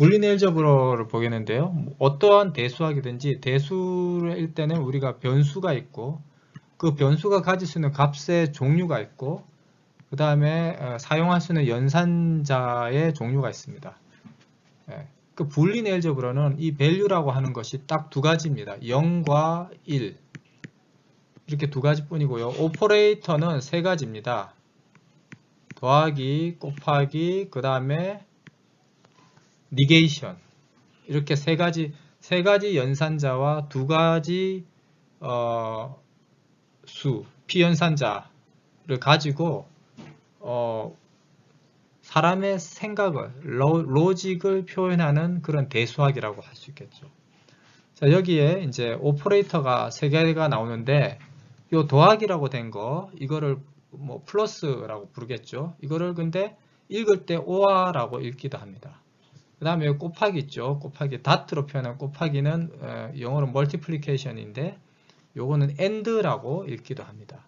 불린 엘저브러를 보겠는데요. 어떠한 대수학이든지 대수일 때는 우리가 변수가 있고 그 변수가 가질 수 있는 값의 종류가 있고 그 다음에 사용할 수 있는 연산자의 종류가 있습니다. 그 불린 엘저브러는 이 value라고 하는 것이 딱 두 가지입니다. 0과 1 이렇게 두 가지뿐이고요. 오퍼레이터는 세 가지입니다. 더하기, 곱하기, 그 다음에 negation 이렇게 세 가지 연산자와 두 가지 수 피연산자를 가지고 사람의 생각을 로직을 표현하는 그런 대수학이라고 할 수 있겠죠. 자, 여기에 이제 오퍼레이터가 세 개가 나오는데 요 더하기라고 된 거 이거를 뭐 플러스라고 부르겠죠. 이거를 근데 읽을 때 오아라고 읽기도 합니다. 그 다음에 곱하기 있죠. 곱하기 다트로 표현한 곱하기는 영어로 멀티플리케이션인데 요거는 and라고 읽기도 합니다.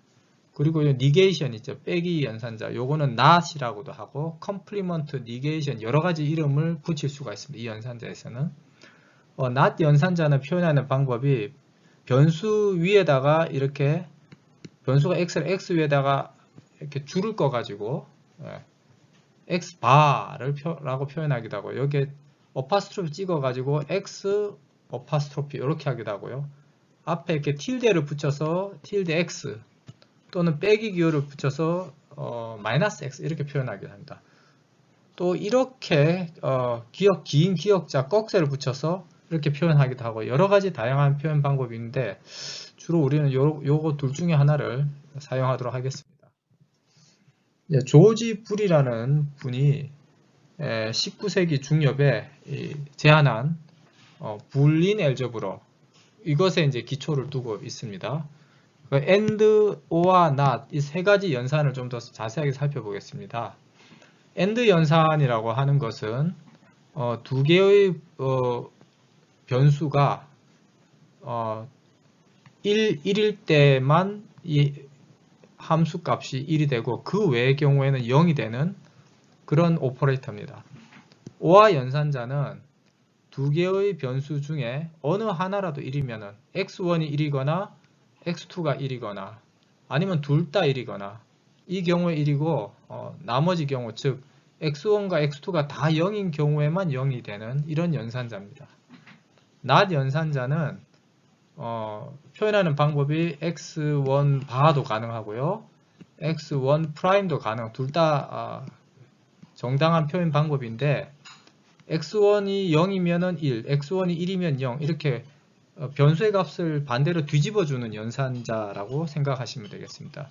그리고 요 negation 있죠. 빼기 연산자 요거는 not이라고도 하고 complement, negation 여러가지 이름을 붙일 수가 있습니다. 이 연산자에서는 not 연산자는 표현하는 방법이 변수 위에다가 이렇게 변수가 x를 x 위에다가 이렇게 줄을 꺼 가지고 x 바를 라고 표현하기도 하고 여기에 어파스트로피 찍어 가지고 x 어파스트로피 이렇게 하기도 하고요. 앞에 이렇게 tilde를 붙여서 tilde x 또는 빼기 기호를 붙여서 마이너스 x 이렇게 표현하기도 합니다. 또 이렇게 긴 기역자 꺽쇠를 붙여서 이렇게 표현하기도 하고 여러 가지 다양한 표현 방법이 있는데 주로 우리는 요거 둘 중에 하나를 사용하도록 하겠습니다. 조지 불이라는 분이 19세기 중엽에 제안한 불린 엘저브러 이것에 이제 기초를 두고 있습니다. and, or, not 이 세 가지 연산을 좀 더 자세하게 살펴보겠습니다. and 연산이라고 하는 것은 두 개의 변수가 1일 때만 이 함수 값이 1이 되고 그 외의 경우에는 0이 되는 그런 오퍼레이터입니다. or 연산자는 두 개의 변수 중에 어느 하나라도 1이면 x1이 1이거나 x2가 1이거나 아니면 둘 다 1이거나 이 경우에 1이고 나머지 경우 즉 x1과 x2가 다 0인 경우에만 0이 되는 이런 연산자입니다. not 연산자는 표현하는 방법이 x1 바도 가능하고요. x1 프라임도 가능 둘 다 정당한 표현 방법인데 x1이 0이면 1, x1이 1이면 0 이렇게 변수의 값을 반대로 뒤집어주는 연산자라고 생각하시면 되겠습니다.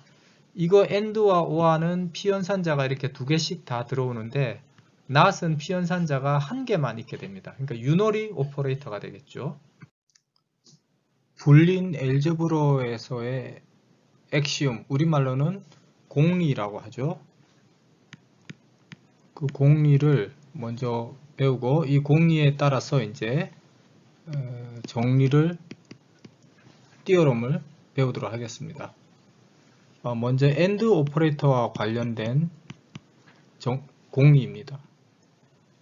이거 and와 or는 피연산자가 이렇게 두 개씩 다 들어오는데 not은 피연산자가 한 개만 있게 됩니다. 그러니까 유너리 오퍼레이터가 되겠죠. 불린 엘저브러에서의 엑시움, 우리말로는 공리라고 하죠. 그 공리를 먼저 배우고 이 공리에 따라서 이제 정리를 띠어럼을 배우도록 하겠습니다. 먼저 AND 오퍼레이터와 관련된 공리입니다.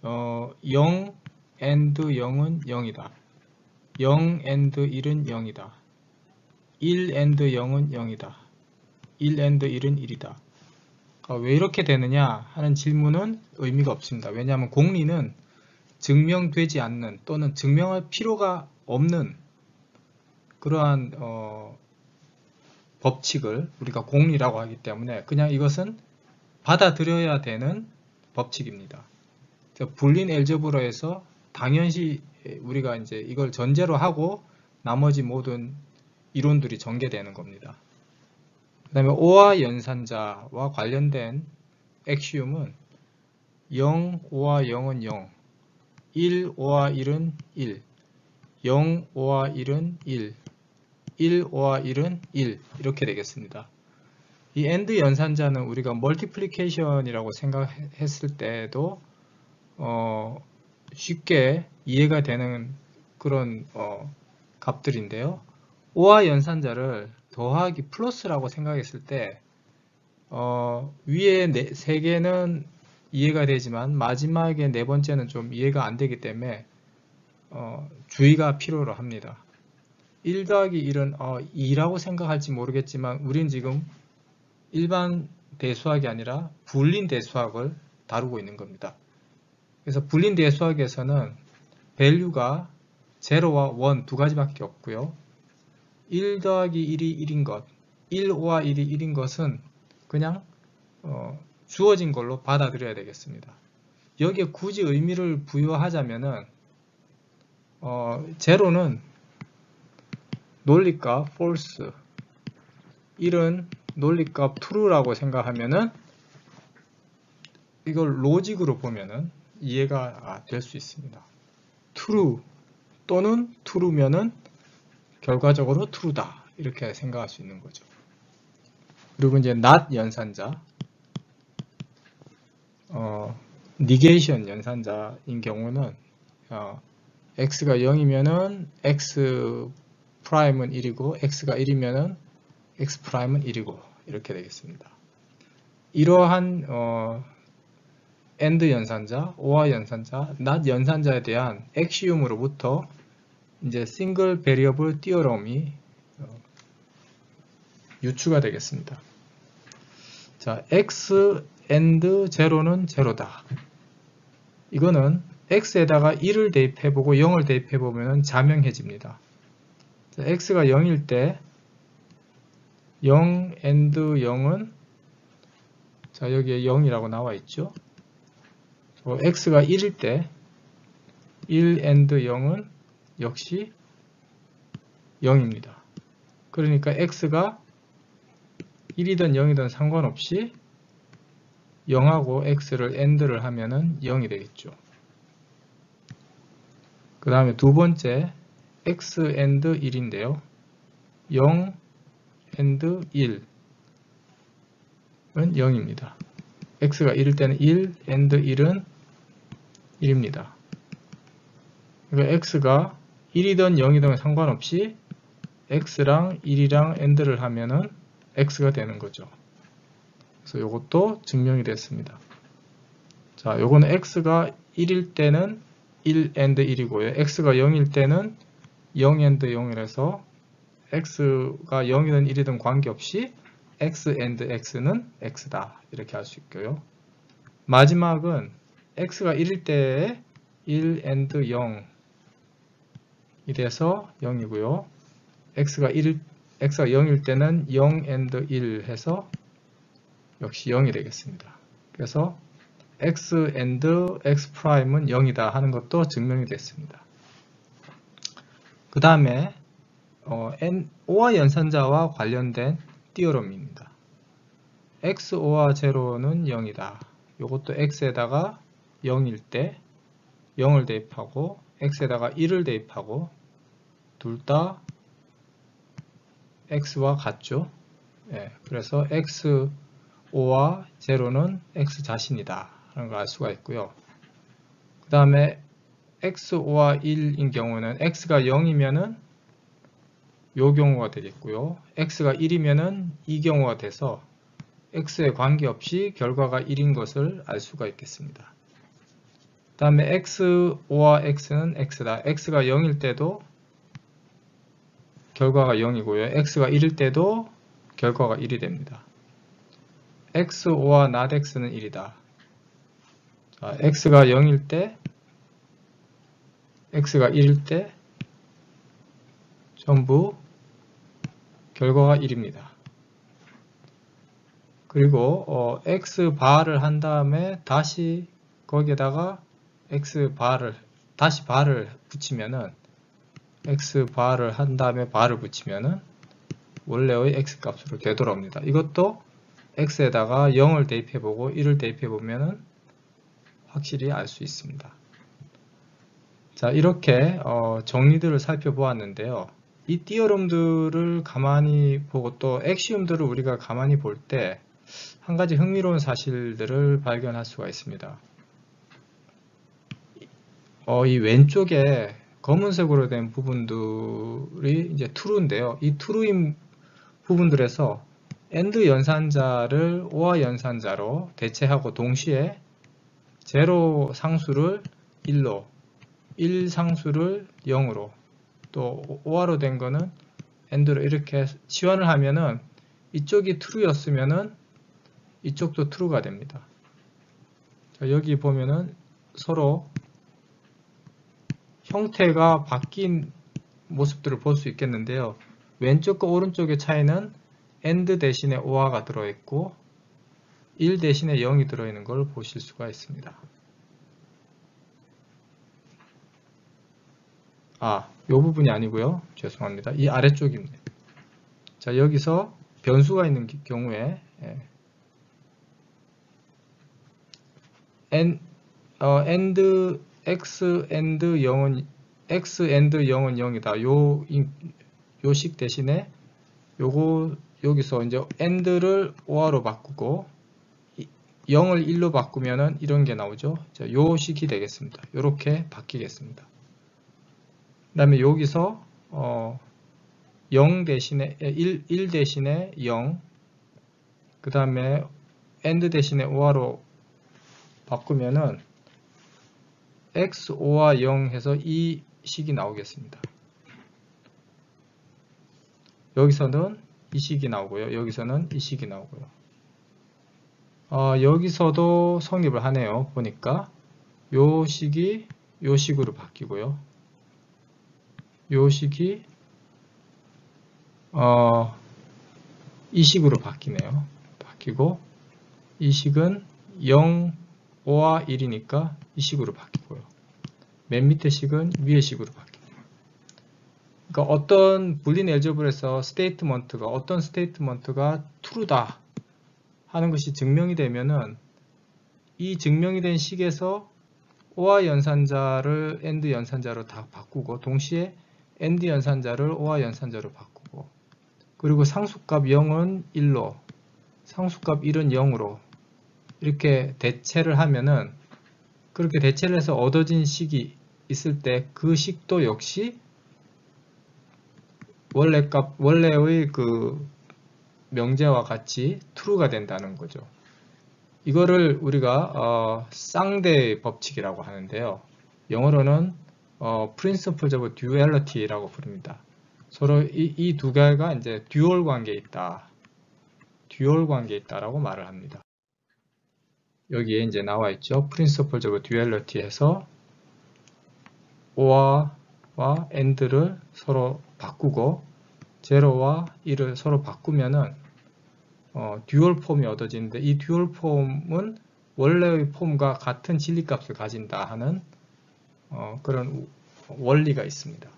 0 AND 0은 0이다. 0 AND 1은 0이다. 1 AND 0은 0이다. 1 AND 1은 1이다. 왜 이렇게 되느냐 하는 질문은 의미가 없습니다. 왜냐하면 공리는 증명되지 않는 또는 증명할 필요가 없는 그러한 법칙을 우리가 공리라고 하기 때문에 그냥 이것은 받아들여야 되는 법칙입니다. 불린 엘저브러에서 당연시 우리가 이제 이걸 전제로 하고 나머지 모든 이론들이 전개되는 겁니다. 그 다음에 or 연산자와 관련된 엑시움은 0 or 0은 0, 1 or 1은 1, 0 or 1은 1, 1 or 1은 1 이렇게 되겠습니다. 이 AND 연산자는 우리가 멀티플리케이션이라고 생각했을 때도 쉽게 이해가 되는 그런 값들인데요. or 연산자를 더하기 플러스라고 생각했을 때 위에 세 개는 이해가 되지만 마지막에 네 번째는 좀 이해가 안 되기 때문에 주의가 필요로 합니다. 1 더하기 1은 2라고 생각할지 모르겠지만 우린 지금 일반 대수학이 아니라 불린 대수학을 다루고 있는 겁니다. 그래서 불린 대수학에서는 밸류가 0와 1 두 가지밖에 없고요. 1 더하기 1이 1인 것, 1, 5와 1이 1인 것은 그냥 주어진 걸로 받아들여야 되겠습니다. 여기에 굳이 의미를 부여하자면은 제로는 논리값 false, 1은 논리값 true라고 생각하면은 이걸 로직으로 보면은 이해가 될 수 있습니다. true 또는 true면은 결과적으로 true다 이렇게 생각할 수 있는 거죠. 그리고 이제 not 연산자, negation 연산자인 경우는 x가 0이면은 x 프라임은 1이고 x가 1이면은 x 프라임은 1이고 이렇게 되겠습니다. 이러한 AND 연산자, OR 연산자, NOT 연산자에 대한 엑시움으로부터 이제 싱글 베리어블 띠어럼이 유추가 되겠습니다. 자, x AND 제로는 제로다. 이거는 x에다가 1을 대입해보고 0을 대입해보면 자명해집니다. 자, x가 0일 때 0 AND 0은 자 여기에 0이라고 나와 있죠. x가 1일 때 1 AND 0은 역시 0입니다. 그러니까 x가 1이든 0이든 상관없이 0하고 x를 AND를 하면은 0이 되겠죠. 그 다음에 두 번째 x AND 1인데요. 0 AND 1은 0입니다. x가 1일 때는 1 AND 1은 1입니다. 그러니까 x가 1이든 0이든 상관없이 x랑 1이랑 AND를 하면은 x가 되는 거죠. 그래서 이것도 증명이 됐습니다. 자, 요거는 x가 1일 때는 1 AND 1이고요. x가 0일 때는 0 AND 0이라서 x가 0이든 1이든 관계없이 x AND x는 x다. 이렇게 할 수 있고요. 마지막은 x가 1일 때에 1 AND 0이 돼서 0이고요. x가 0일 때는 0 AND 1 해서 역시 0이 되겠습니다. 그래서 x AND x 프라임은 0이다 하는 것도 증명이 됐습니다. 그 다음에 OR 연산자와 관련된 띠어럼입니다. x OR 제로는 0이다. 이것도 x에다가 0일 때 0을 대입하고 x에다가 1을 대입하고 둘 다 x와 같죠. 예, 그래서 x OR 제로는 x 자신이다 하는 걸 알 수가 있고요. 그 다음에 x OR 1인 경우는 x가 0이면은 요 경우가 되겠고요. x가 1이면은 이 경우가 돼서 x에 관계없이 결과가 1인 것을 알 수가 있겠습니다. 그 다음에 x OR x는 x다. x가 0일 때도 결과가 0이고요. x가 1일 때도 결과가 1이 됩니다. x OR not x는 1이다. 자, x가 0일 때, x가 1일 때 전부 결과가 1입니다. 그리고 x 바를 한 다음에 다시 거기에다가 x 바를 다시 바를 붙이면은 x 바를 한 다음에 바를 붙이면은 원래의 x 값으로 되돌아옵니다. 이것도 x에다가 0을 대입해보고 1을 대입해보면은 확실히 알 수 있습니다. 자, 이렇게 정리들을 살펴보았는데요. 이 띠어럼들을 가만히 보고 또 엑시움들을 우리가 가만히 볼 때 한 가지 흥미로운 사실들을 발견할 수가 있습니다. 이 왼쪽에 검은색으로 된 부분들이 이제 true인데요. 이 true인 부분들에서 AND 연산자를 OR 연산자로 대체하고 동시에 0 상수를 1로, 1 상수를 0으로, 또 OR로 된 거는 AND로 이렇게 치환을 하면은 이쪽이 true였으면은 이쪽도 true가 됩니다. 자, 여기 보면은 서로 형태가 바뀐 모습들을 볼 수 있겠는데요. 왼쪽과 오른쪽의 차이는 AND 대신에 OR가 들어있고 1 대신에 0이 들어있는 걸 보실 수가 있습니다. 이 부분이 아니고요. 죄송합니다. 이 아래쪽입니다. 자, 여기서 변수가 있는 경우에 AND X AND 0은 X AND 0은 0이다. 요식 대신에 여기서 이제 AND를 OR로 바꾸고 0을 1로 바꾸면은 이런 게 나오죠. 자, 요 식이 되겠습니다. 이렇게 바뀌겠습니다. 그 다음에 여기서 0 대신에 1 대신에 0, 그 다음에 AND 대신에 OR로 바꾸면은 X, O와 0 해서 이 식이 나오겠습니다. 여기서는 이 식이 나오고요. 여기서는 이 식이 나오고요. 여기서도 성립을 하네요. 보니까 요 식이 요 식으로 바뀌고요. 요 식이 이 식으로 바뀌네요. 바뀌고 이 식은 0, 5와 1이니까 이 식으로 바뀌고요. 맨 밑에 식은 위의 식으로 바뀌네요. 그러니까 어떤 불린 엘제브라에서 스테이트먼트가 어떤 스테이트먼트가 true다 하는 것이 증명이 되면은 이 증명이 된 식에서 OR 연산자를 AND 연산자로 다 바꾸고 동시에 AND 연산자를 OR 연산자로 바꾸고 그리고 상수값 0은 1로 상수값 1은 0으로 이렇게 대체를 하면은 그렇게 대체를 해서 얻어진 식이 있을 때 그 식도 역시 원래의 그 명제와 같이 true가 된다는 거죠. 이거를 우리가 쌍대의 법칙이라고 하는데요. 영어로는 Principles of Duality라고 부릅니다. 서로 이 두 개가 이제 듀얼 관계에 있다. 듀얼 관계에 있다라고 말을 합니다. 여기에 이제 나와 있죠. Principles of Duality 해서 OR와 AND를 서로 바꾸고 0와 1을 서로 바꾸면은 듀얼 폼이 얻어지는데 이 듀얼 폼은 원래의 폼과 같은 진리값을 가진다 하는 그런 원리가 있습니다.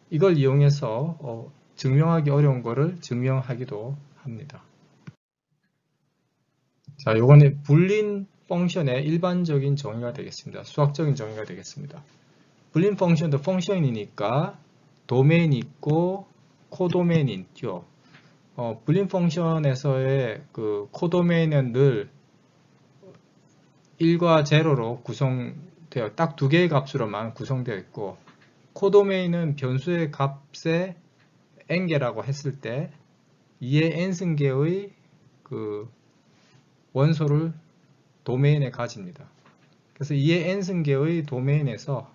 이걸 이용해서 증명하기 어려운 거를 증명하기도 합니다. 자, 요거는 불린 펑션의 일반적인 정의가 되겠습니다. 수학적인 정의가 되겠습니다. 불린 펑션도 펑션이니까 도메인이 있고 코도메인이 있죠. 불린 펑션에서의 그 코도메인은 늘 1과 0로 구성되어 딱 두 개의 값으로만 구성되어 있고 코도메인은 변수의 값에 n개라고 했을 때 2의 n승계의 그 원소를 도메인에 가집니다. 그래서 2의 n승계의 도메인에서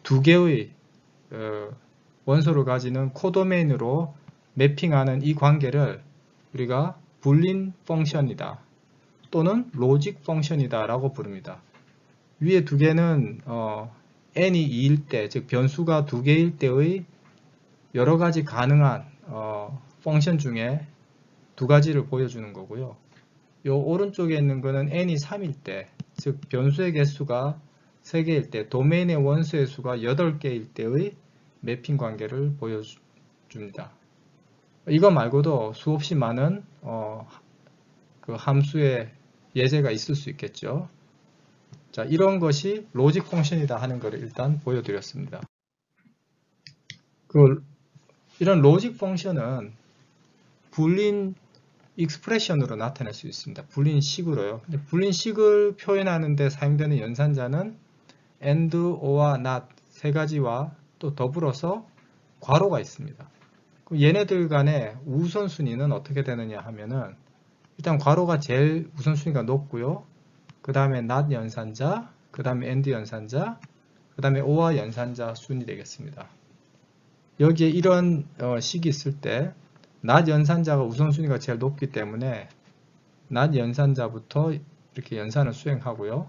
두 개의 원소를 가지는 코도메인으로 매핑하는 이 관계를 우리가 불린 펑션이다 또는 로직 펑션이다 라고 부릅니다. 위에 두 개는 n이 2일 때, 즉 변수가 두 개일 때의 여러 가지 가능한 펑션 중에 두 가지를 보여주는 거고요. 요 오른쪽에 있는 거는 n이 3일 때, 즉 변수의 개수가 3개일 때, 도메인의 원소의 수가 8개일 때의 매핑 관계를 보여줍니다. 이거 말고도 수없이 많은 그 함수의 예제가 있을 수 있겠죠. 자, 이런 것이 로직 펑션이다 하는 것을 일단 보여드렸습니다. 이런 로직 펑션은 불린 익스프레션으로 나타낼 수 있습니다. 불린 식으로요. 근데 불린 식을 표현하는 데 사용되는 연산자는 AND, OR, NOT 세 가지와 또 더불어서 괄호가 있습니다. 그럼 얘네들 간의 우선순위는 어떻게 되느냐 하면은 일단 괄호가 제일 우선순위가 높고요. 그 다음에 not 연산자, 그 다음에 and 연산자, 그 다음에 or 연산자 순이 되겠습니다. 여기에 이런 식이 있을 때 not 연산자가 우선순위가 제일 높기 때문에 not 연산자부터 이렇게 연산을 수행하고요.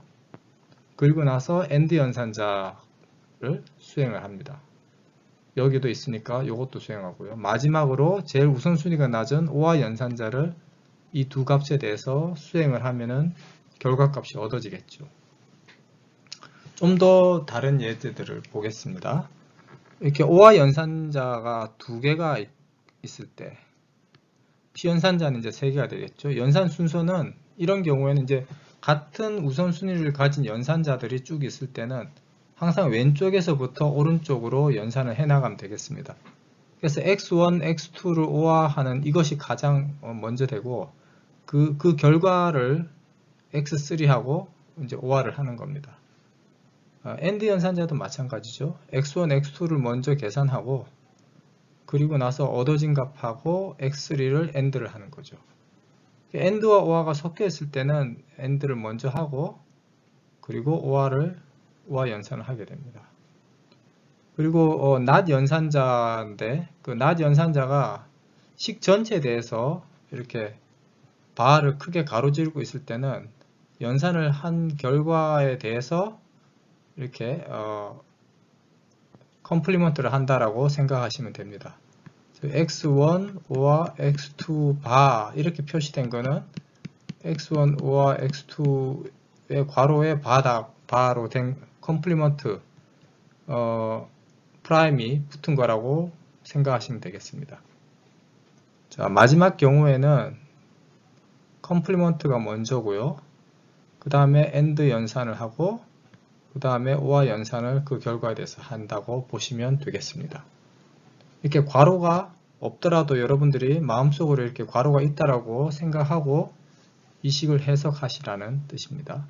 그리고 나서 and 연산자를 수행을 합니다. 여기도 있으니까 이것도 수행하고요. 마지막으로 제일 우선순위가 낮은 or 연산자를 이 두 값에 대해서 수행을 하면은 결과값이 얻어지겠죠. 좀 더 다른 예제들을 보겠습니다. 이렇게 or 연산자가 두 개가 있을 때 피연산자는 이제 세 개가 되겠죠. 연산 순서는 이런 경우에는 이제 같은 우선순위를 가진 연산자들이 쭉 있을 때는 항상 왼쪽에서부터 오른쪽으로 연산을 해나가면 되겠습니다. 그래서 x1, x2를 OR하는 이것이 가장 먼저 되고 그 결과를 x3하고 이제 OR을 하는 겁니다. AND 연산자도 마찬가지죠. x1, x2를 먼저 계산하고 그리고 나서 얻어진 값하고 x3를 AND를 하는 거죠. AND와 OR가 섞여 있을 때는 AND를 먼저 하고 그리고 OR 연산을 하게 됩니다. 그리고 not 연산자인데 그 not 연산자가 식 전체에 대해서 이렇게 바를 크게 가로지르고 있을 때는 연산을 한 결과에 대해서 이렇게 컴플리먼트를 한다라고 생각하시면 됩니다. x1 or x2 바 이렇게 표시된 거는 x1 or x2의 괄호에 바로 된 컴플리먼트 프라임이 붙은 거라고 생각하시면 되겠습니다. 자, 마지막 경우에는 컴플리먼트가 먼저고요. 그 다음에 AND 연산을 하고 그 다음에 OR 연산을 그 결과에 대해서 한다고 보시면 되겠습니다. 이렇게 괄호가 없더라도 여러분들이 마음속으로 이렇게 괄호가 있다라고 생각하고 이 식을 해석하시라는 뜻입니다.